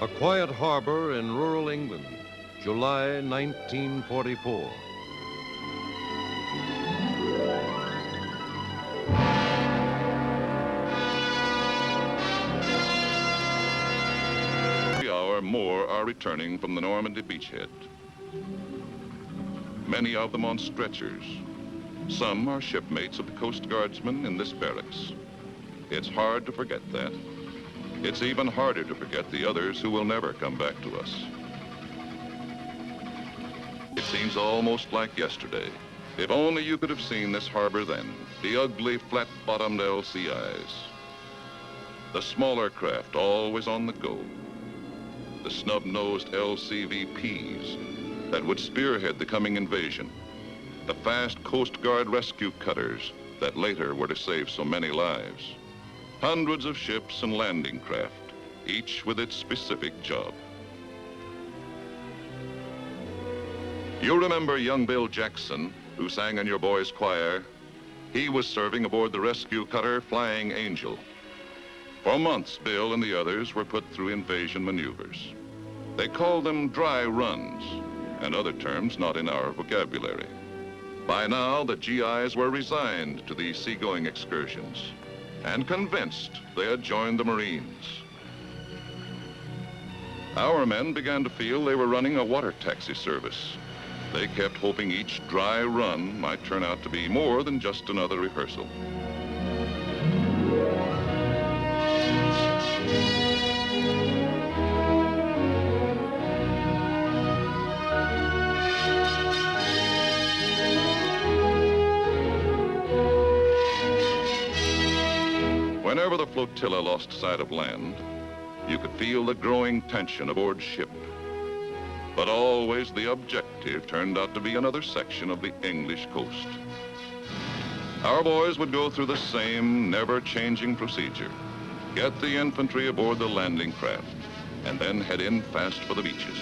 A quiet harbor in rural England, July 1944. Every hour more are returning from the Normandy beachhead. Many of them on stretchers. Some are shipmates of the Coast Guardsmen in this barracks. It's hard to forget that. It's even harder to forget the others who will never come back to us. It seems almost like yesterday. If only you could have seen this harbor then, the ugly, flat-bottomed LCIs. The smaller craft always on the go. The snub-nosed LCVPs that would spearhead the coming invasion. The fast Coast Guard rescue cutters that later were to save so many lives. Hundreds of ships and landing craft, each with its specific job. You remember young Bill Jackson, who sang in your boys' choir? He was serving aboard the rescue cutter Flying Angel. For months, Bill and the others were put through invasion maneuvers. They called them dry runs, and other terms not in our vocabulary. By now, the GIs were resigned to these seagoing excursions and convinced they had joined the Marines. Our men began to feel they were running a water taxi service. They kept hoping each dry run might turn out to be more than just another rehearsal. Whenever the flotilla lost sight of land, you could feel the growing tension aboard ship. But always the objective turned out to be another section of the English coast. Our boys would go through the same never-changing procedure. Get the infantry aboard the landing craft, and then head in fast for the beaches.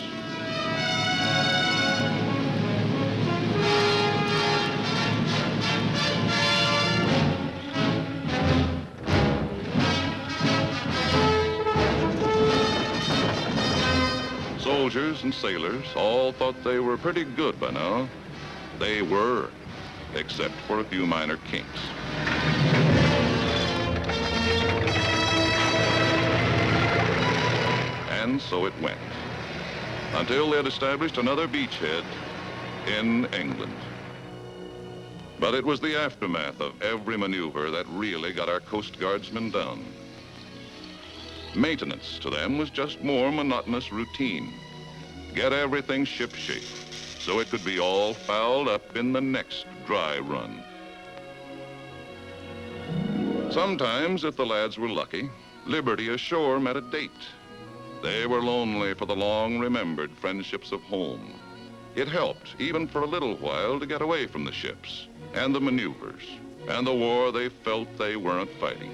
Soldiers and sailors all thought they were pretty good by now. They were, except for a few minor kinks. And so it went, until they had established another beachhead in England. But it was the aftermath of every maneuver that really got our Coast Guardsmen down. Maintenance to them was just more monotonous routine. Get everything shipshape so it could be all fouled up in the next dry run. Sometimes, if the lads were lucky, liberty ashore met a date. They were lonely for the long-remembered friendships of home. It helped, even for a little while, to get away from the ships and the maneuvers and the war they felt they weren't fighting.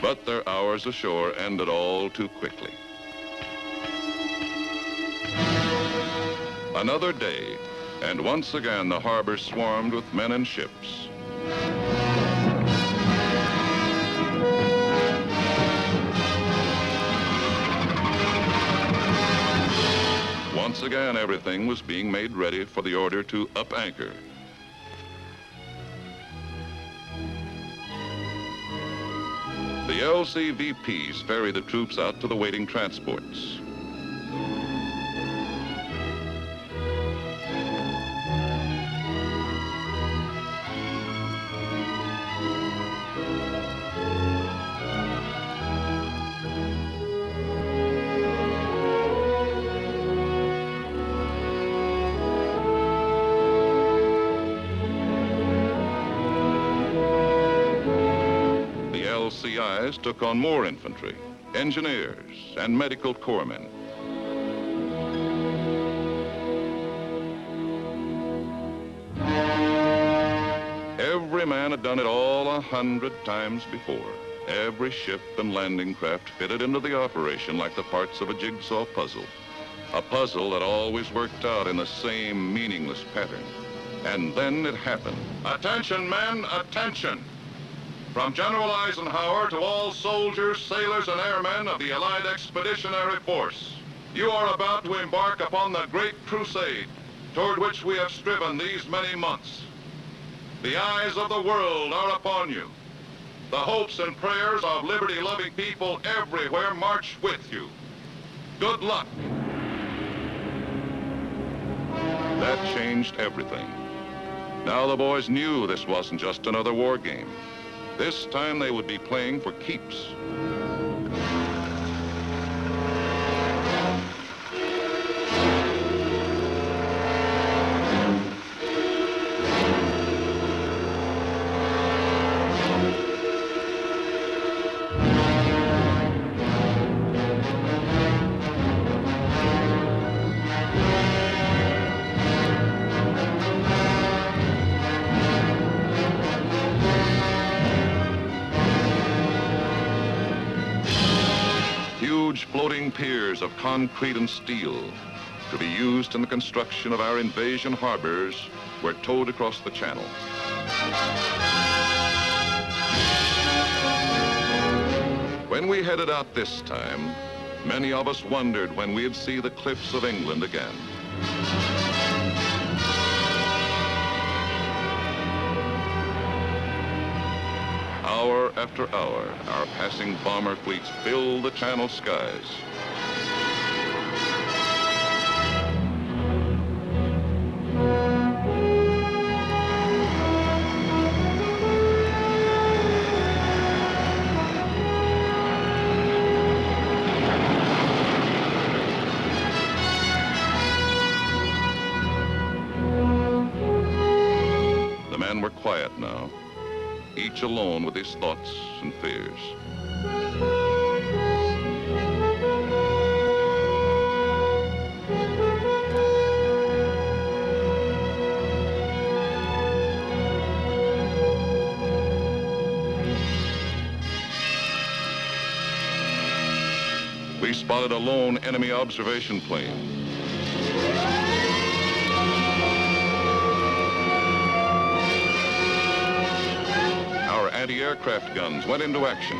But their hours ashore ended all too quickly. Another day, and once again the harbor swarmed with men and ships. Once again, everything was being made ready for the order to up anchor. The LCVPs ferry the troops out to the waiting transports. LCIs took on more infantry, engineers, and medical corpsmen. Every man had done it all 100 times before, Every ship and landing craft fitted into the operation like the parts of a jigsaw puzzle. A puzzle that always worked out in the same meaningless pattern. And then it happened. Attention, men, attention! From General Eisenhower to all soldiers, sailors, and airmen of the Allied Expeditionary Force, you are about to embark upon the great crusade toward which we have striven these many months. The eyes of the world are upon you. The hopes and prayers of liberty-loving people everywhere march with you. Good luck. That changed everything. Now the boys knew this wasn't just another war game. This time they would be playing for keeps. Huge floating piers of concrete and steel to be used in the construction of our invasion harbors were towed across the channel. When we headed out this time, many of us wondered when we'd see the cliffs of England again. Hour after hour, our passing bomber fleets filled the Channel skies. The men were quiet now, each alone with his thoughts and fears. We spotted a lone enemy observation plane. Our anti-aircraft guns went into action.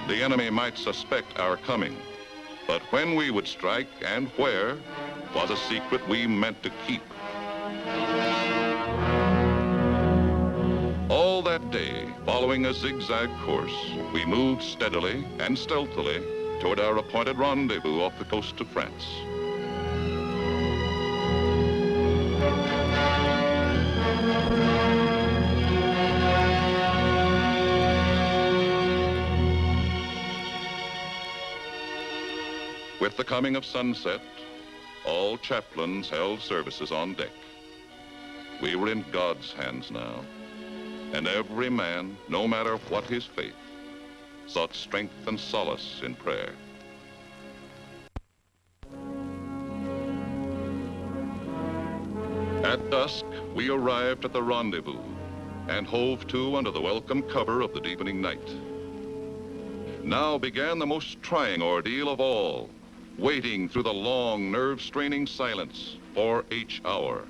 The enemy might suspect our coming, but when we would strike and where was a secret we meant to keep. All that day, following a zigzag course, we moved steadily and stealthily toward our appointed rendezvous off the coast of France. With the coming of sunset, all chaplains held services on deck. We were in God's hands now, and every man, no matter what his faith, sought strength and solace in prayer. At dusk, we arrived at the rendezvous and hove to under the welcome cover of the deepening night. Now began the most trying ordeal of all, waiting through the long, nerve-straining silence for each hour.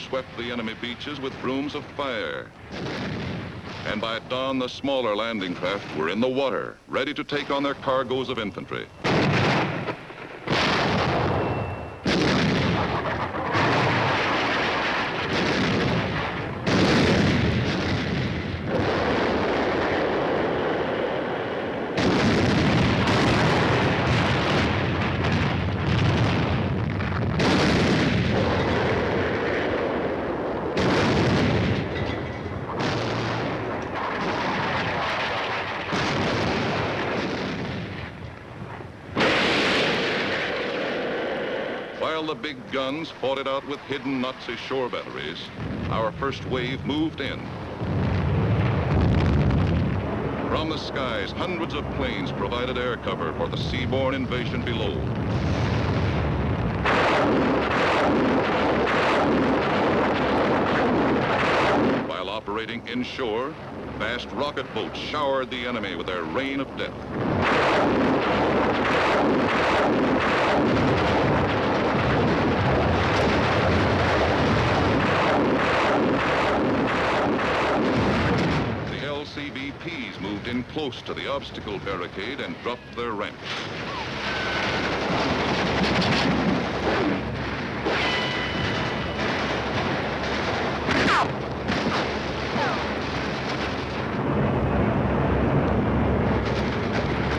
swept the enemy beaches with brooms of fire. And by dawn, the smaller landing craft were in the water, ready to take on their cargoes of infantry. While the big guns fought it out with hidden Nazi shore batteries, our first wave moved in. From the skies, hundreds of planes provided air cover for the seaborne invasion below. While operating inshore, vast rocket boats showered the enemy with their rain of death. LCVPs moved in close to the obstacle barricade and dropped their ranks.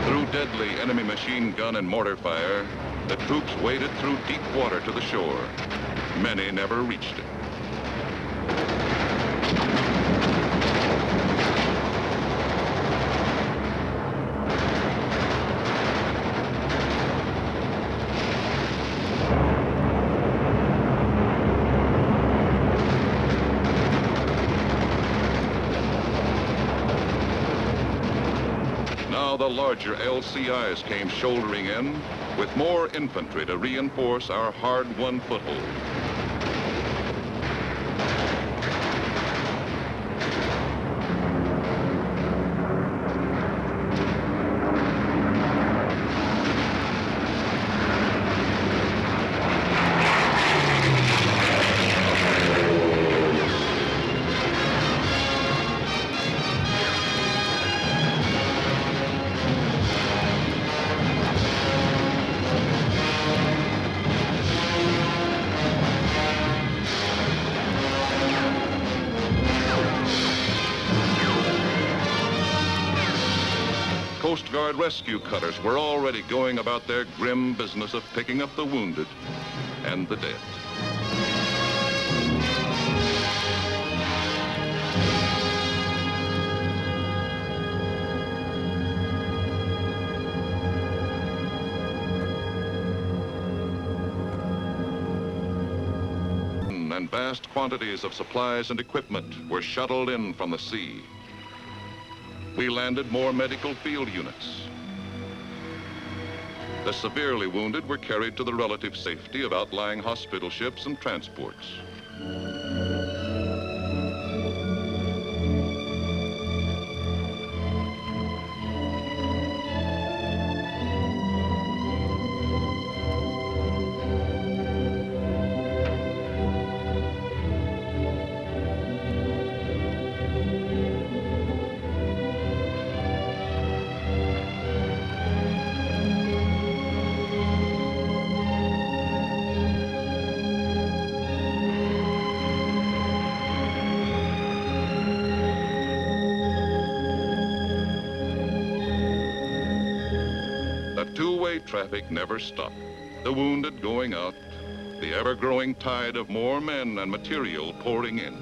Through deadly enemy machine gun and mortar fire, the troops waded through deep water to the shore. Many never reached it. Now the larger LCIs came shouldering in with more infantry to reinforce our hard-won foothold. Coast Guard rescue cutters were already going about their grim business of picking up the wounded and the dead. And vast quantities of supplies and equipment were shuttled in from the sea. We landed more medical field units. The severely wounded were carried to the relative safety of outlying hospital ships and transports. The two-way traffic never stopped. The wounded going out, the ever-growing tide of more men and material pouring in.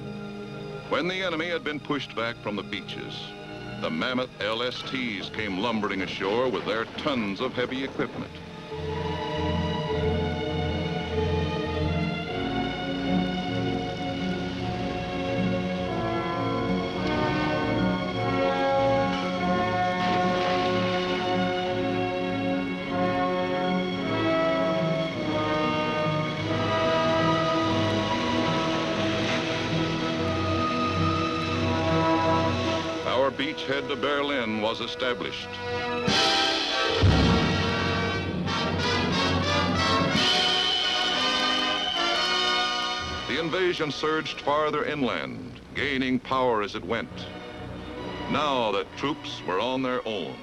When the enemy had been pushed back from the beaches, the mammoth LSTs came lumbering ashore with their tons of heavy equipment. Our beachhead to Berlin was established. The invasion invasion surged farther inland, gaining power as it went. Now the troops were on their own.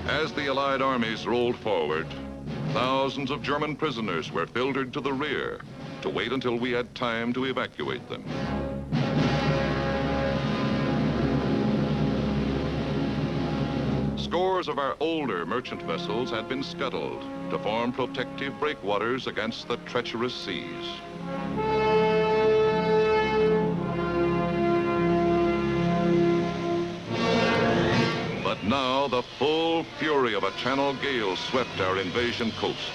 As the Allied armies rolled forward, thousands of German prisoners were filtered to the rear to wait until we had time to evacuate them. Scores of our older merchant vessels had been scuttled to form protective breakwaters against the treacherous seas. But now the full fury of a Channel gale swept our invasion coast.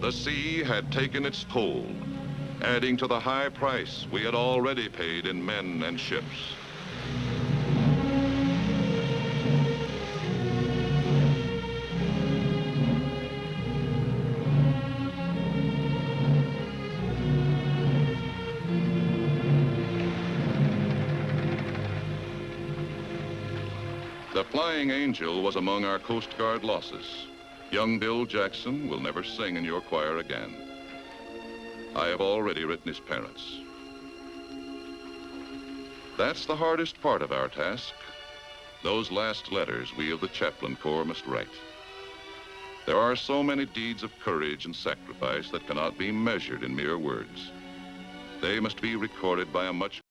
The sea had taken its toll, adding to the high price we had already paid in men and ships. The Flying Angel was among our Coast Guard losses. Young Bill Jackson will never sing in your choir again. I have already written his parents. That's the hardest part of our task. Those last letters we of the Chaplain Corps must write. There are so many deeds of courage and sacrifice that cannot be measured in mere words. They must be recorded by a much